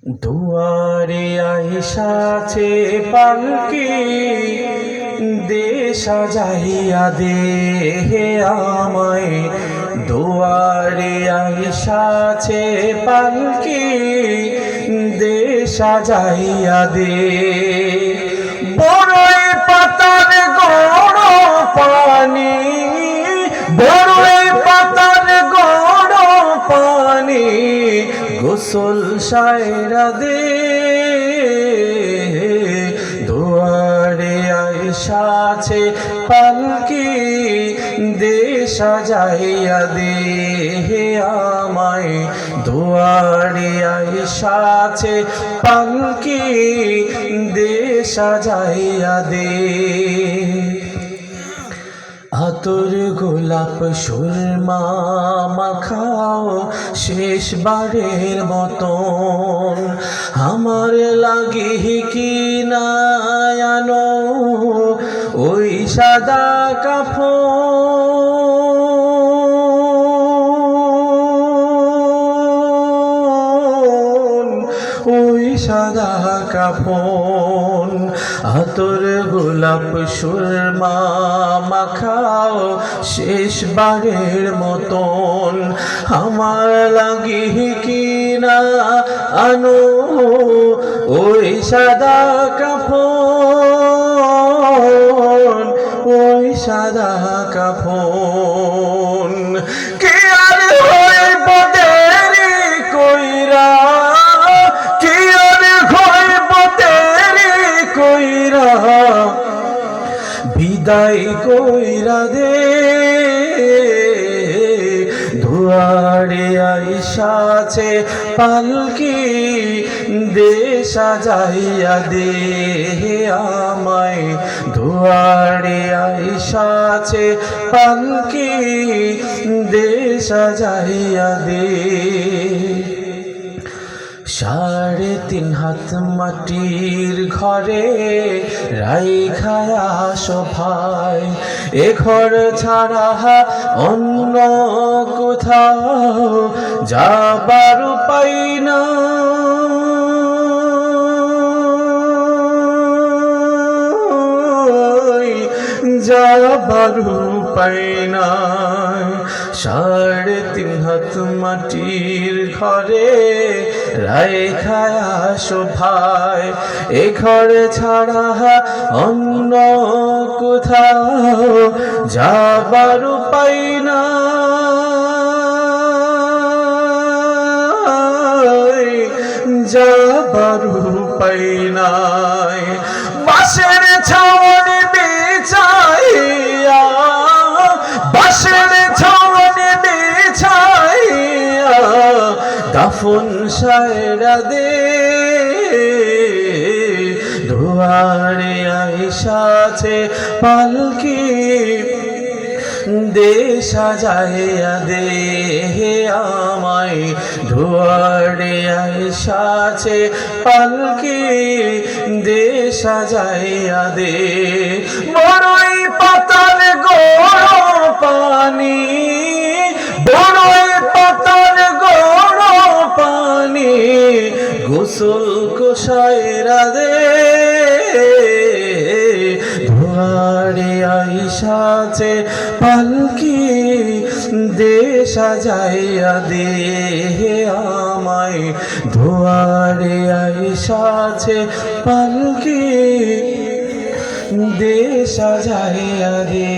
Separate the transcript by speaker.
Speaker 1: দুয়ারে আইসাছে পালকি, দে সাজাইয়া দে হে আমায়। দুয়ারে আইসাছে পালকি, দে সাজাইয়া দে। বড়ই পাতার গড় পানি, বড়ই পাতার গড় পানি, গোসল সায়রা দে। দুয়ারে আইসাছে পালকি, দে সাজাইয়া দে হে আমায়। দুয়ারে আইসাছে পালকি, দে সাজাইয়া দে। আতর গোলাপ সুরমা মাখাও শেষবারের মতন, আমার লাগি কি না আনো ওই সাদা কাফন, ওই সাদা কাফন। আতর গোলাপ সুরমা মাখাও শেষবারের মতন, আমার লাগি কি না আনো ওই সাদা কাফন, ওই সাদা কাফন। কে আর হইব দেরি কইরা, কে আর হইব দেরি কইরা, বিদায় কইরা দে। দুয়ারে আইসাছে পালকি, দে সাজাইয়া দে হে আমায়। দুয়ারে আইসাছে পালকি, দে সাজাইয়া দে। 3.5 হাত মাটির ঘরে রাইখায়া সভায়, এ ঘর ছাড়া অন্য কোথাও যাবার উপায় না। যাবার উপায় নাই। 3.5 হাত মাটির ঘরে রাইখায়া শোভায়, এ ঘর ছাড়া অন্য কোথাও যাবার উপায় নাই, যাবার উপায় নাই। বাঁশের ছাউনি বিছাইয়া, বাঁশের ছাউনি বিছাইয়া, দাফন সায়রা দে। দুয়ারে আইসাছে পালকি, দে সাজাইয়া দে হে আমায়। দুয়ারে আইসাছে পালকি, দে সাজাইয়া দে। বড়ই পাতার গড় পানি, বড়ই পাতার গড় পানি, গোসল কোসায়রা দে। দুয়ারে আইসাছে পালকি, দে সাজাইয়া দে হে আমায়। দুয়ারে আইসাছে পালকি, দে সাজাইয়া দে।